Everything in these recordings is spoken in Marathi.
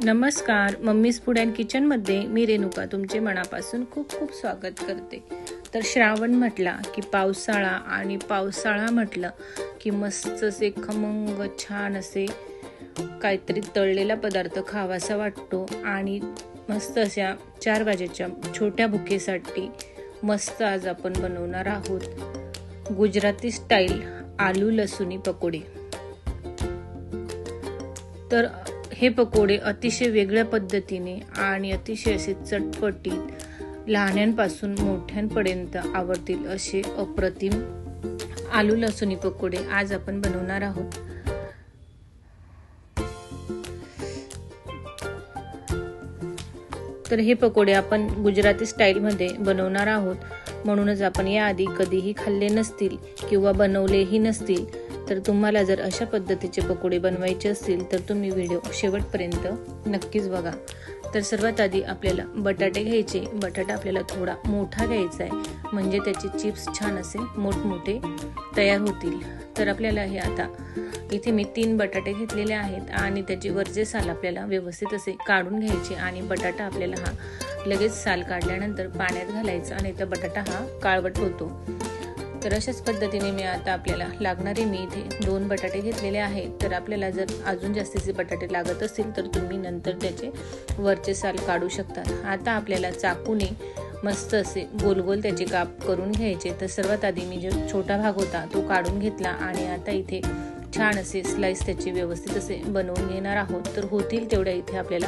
नमस्कार, मम्मीज फूड अँड किचनमध्ये मी रेणुका तुमचे मनापासून खूप खूप स्वागत करते। तर श्रावण म्हटला की पावसाळा आणि पावसाळा म्हटलं की मस्त असे खमंग छान असे काहीतरी तळलेला पदार्थ खावासा वाटतो आणि मस्त अशा 4 वाजेच्या छोट्या भुकेसाठी मस्त आज आपण बनवणार आहोत गुजराती स्टाईल आलू लसुनी पकोडे। तर हे पकोडे अतिशय वेगळ्या पद्धतीने आणि अतिशय असे चटपटीत लहानांपासून मोठ्यांपर्यंत आवडतील असे अप्रतिम आलू लसुनी पकोडे आज आपण बनवणार आहोत। तर हे पकोडे आपण गुजराती स्टाईल मध्ये बनवणार आहोत, म्हणूनच आपण याआधी कधीही खाल्ले नसतील किंवा बनवलेही नसतील। तर तुम्हाला जर अशा पद्धतीचे पकोडे बनवायचे असतील तर तुम्ही व्हिडिओ शेवटपर्यंत नक्कीच बघा। तर सर्वात आधी आपल्याला बटाटे घ्यायचे। बटाटा आपल्याला थोडा मोठा घ्यायचा आहे म्हणजे त्याचे चिप्स छान असे मोठमोठे तयार होतील। तर आपल्याला हे आता इथे मी 3 बटाटे घेतलेले आहेत आणि त्याचे वरचे साल आपल्याला व्यवस्थित असे काढून घ्यायचे आणि बटाटा आपल्याला हा लगेच साल काढल्यानंतर पाण्यात घालायचा आणि तो बटाटा हा काळवट होतो। तर अशाच पद्धतीने मी आता आपल्याला लागणारे मी इथे 2 बटाटे घेतलेले आहेत। तर आपल्याला जर अजून जास्तीचे बटाटे लागत असतील तर तुम्ही नंतर त्याचे वरचे साल काढू शकता। आता आपल्याला चाकूने मस्त असे गोल गोल त्याचे काप करून घ्यायचे। तर सर्वात आधी मी जो छोटा भाग होता तो काढून घेतला आणि आता इथे छान असे स्लाइस त्याचे व्यवस्थित असे बनवून घेणार आहोत। तर होतील तेवढ्या इथे आपल्याला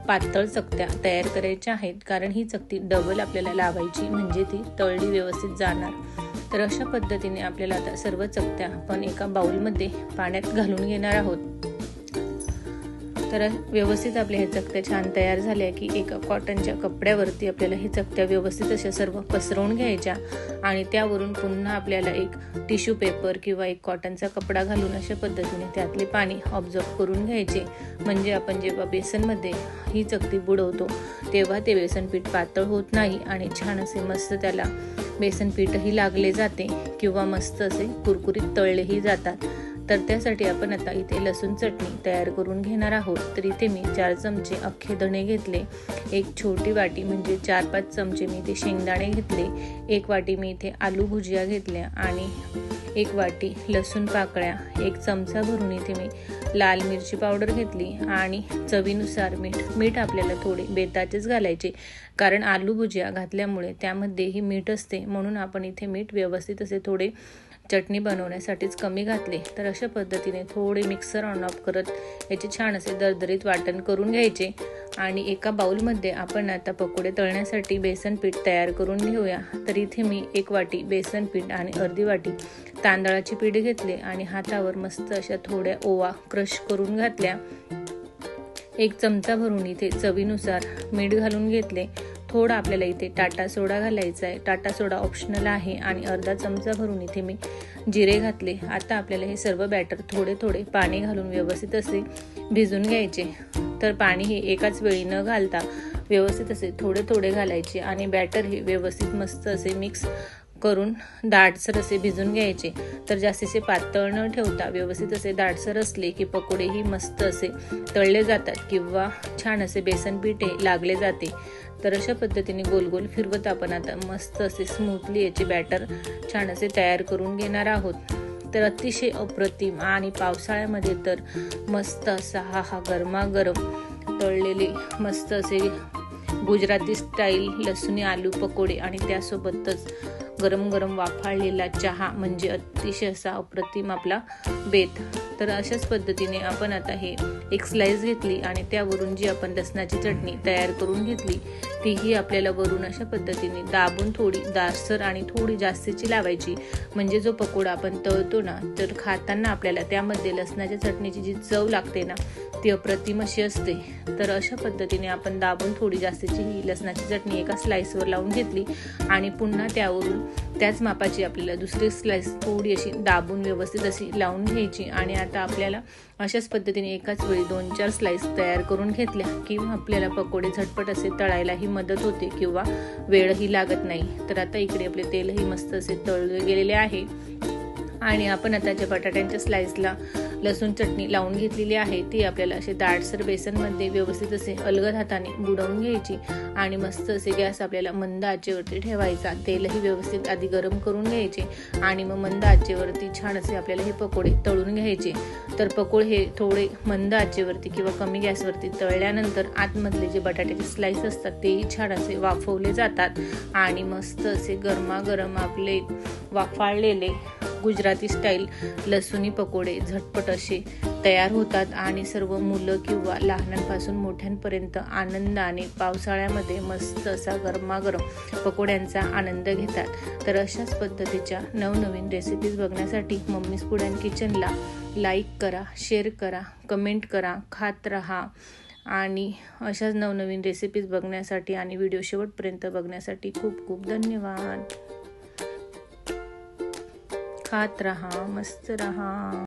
पातळ चकत्या तयार करायच्या आहेत, कारण ही चकती डबल आपल्याला लावायची म्हणजे ती तळली व्यवस्थित जाणार। तर अशा पद्धतीने आपल्याला आता सर्व चकत्या आपण एका बाउलमध्ये पाण्यात घालून घेणार आहोत। तर व्यवस्थित आपल्या हे चकत्या छान तयार झाल्या की एका कॉटनच्या कपड्यावरती आपल्याला हे चकत्या व्यवस्थित अशा सर्व पसरवून घ्यायच्या आणि त्यावरून पुन्हा आपल्याला एक टिश्यू पेपर किंवा एक कॉटनचा कपडा घालून अशा पद्धतीने त्यातले पाणी ऑब्झर्व करून घ्यायचे। म्हणजे आपण जेव्हा बेसनमध्ये ही चकती बुडवतो तेव्हा ते बेसन पीठ पातळ होत नाही आणि छान असे मस्त त्याला बेसन पीठही लागले जाते किंवा मस्त असे कुरकुरीत तळलेही जातात। तर त्यासाठी आपण आता इथे लसूण चटणी तयार करून घेणार आहोत। तर इथे मी 4 चमचे अख्खे धणे घेतले, एक छोटी वाटी म्हणजे 4-5 चमचे मी इथे शेंगदाणे घेतले, 1 वाटी मी इथे आलू भुजिया घेतल्या आणि 1 वाटी लसूण पाकळ्या, 1 चमचा भरून इथे मी लाल मिरची पावडर घेतली आणि चवीनुसार मीठ आपल्याला थोडे बेताचेच घालायचे, कारण आलू भुजिया घातल्यामुळे त्यामध्येही मीठ असते, म्हणून आपण इथे मीठ व्यवस्थित असे थोडे चटणी बनवण्यासाठीच कमी घातले। तर अशा पद्धतीने थोडे मिक्सर ऑन ऑफ करत याचे छान असे दरदरीत वाटण करून घ्यायचे आणि एका बाउलमध्ये आपण आता पकोडे तळण्यासाठी बेसन पीठ तयार करून घेऊया। तर इथे मी 1 वाटी बेसन पीठ आणि अर्धी वाटी तांदळाचे पीठ घेतले आणि हातावर मस्त अशा थोड्या ओवा क्रश करून घातल्या। 1 चमचा भरून इथे चवीनुसार मीठ घालून घेतले। थोडा आपल्याला इथे टाटा सोडा घालायचा आहे, टाटा सोडा ऑप्शनल आहे आणि अर्धा चमचा भरून इथे मी जिरे घातले। आता आपल्याला हे सर्व बॅटर थोडे थोडे पाणी घालून व्यवस्थित असे भिजून घ्यायचे। तर पाणी हे एकाच वेळी न घालता व्यवस्थित असे थोडे थोडे घालायचे आणि बॅटर हे व्यवस्थित मस्त असे मिक्स करून दाटसर असे भिजून घ्यायचे। तर जास्तीचे पातळ न ठेवता व्यवस्थित असे दाटसर असले की पकोडेही मस्त असे तळले जातात किंवा छान असे बेसन पीठ लागले जाते। तर अशा पद्धतीने गोल गोल फिरवत आपण आता मस्त असे स्मूथली याचे बॅटर छान असे तयार करून घेणार आहोत। तर अतिशय अप्रतिम आणि पावसाळ्यामध्ये तर मस्त असा हा गरमागरम तळलेले मस्त असे गुजराती स्टाईल लसुनी आलू पकोडे आणि त्यासोबतच गरम गरम वाफाळलेला चहा म्हणजे अतिशय असा अप्रतिम आपला बेत। तर अशाच पद्धतीने आपण आता हे एक स्लाइस घेतली आणि त्यावरून जी आपण लसणाची चटणी तयार करून घेतली तीही आपल्याला वरून अशा पद्धतीने दाबून थोडी दाटसर आणि थोडी जास्तीची लावायची, म्हणजे जो पकोडा आपण तळतो ना तर खाताना आपल्याला त्यामध्ये लसणाच्या चटणीची जी चव लागते ना ती अप्रतिम अशी असते। तर अशा पद्धतीने आपण दाबून थोडी जास्तीची ही लसणाची चटणी एका स्लाइसवर लावून घेतली आणि पुन्हा त्यावरून त्याच मापाची आपल्याला दुसरी स्लाइस थोडी अशी दाबून व्यवस्थित अशी लावून घ्यायची आणि आता आपल्याला अशाच पद्धतीने एकाच वेळी 2-4 स्लाइस तयार करून घेतल्या किंवा आपल्याला पकोडे झटपट असे तळायलाही मदत होते किंवा वेळही लागत नाही। तर आता इकडे आपले तेलही मस्त असे तळले गेलेले आहे आणि आपण आता ज्या बटाट्यांच्या स्लाइसला लसूण चटणी लावून घेतलेली आहे ती आपल्याला असे दाटसर बेसनमध्ये व्यवस्थित असे अलगद हाताने बुडवून घ्यायची आणि मस्त असे गॅस आपल्याला मंद आचेवरती ठेवायचा. तेलही व्यवस्थित आधी गरम करून घ्यायचे आणि मग मंद आचेवरती छान असे आपल्याला हे पकोडे तळून घ्यायचे. तर पकोडे हे थोडे मंद आचेवरती किंवा कमी गॅसवरती तळल्यानंतर आतमधले जे बटाट्याचे स्लाइस असतात तेही छान असे वाफवले जातात आणि मस्त असे गरमागरम आपले वाफाळलेले गुजराती स्टाईल लसुणी पकोडे झटपट असे तयार होतात आणि सर्व मुलं किंवा लहानांपासून मोठ्यांपर्यंत आनंदाने पावसाळ्यामध्ये मस्त असा गरमागरम पकोड्यांचा आनंद घेतात. तर अशाच पद्धतीच्या नवनवीन रेसिपीज बघण्यासाठी मम्मीज फूड अँड किचनला लाईक करा, शेअर करा, कमेंट करा, खात राहा आणि अशाच नवनवीन रेसिपीज बघण्यासाठी आणि व्हिडिओ शेवटपर्यंत बघण्यासाठी खूप खूप धन्यवाद. खात रहा, मस्त रहा.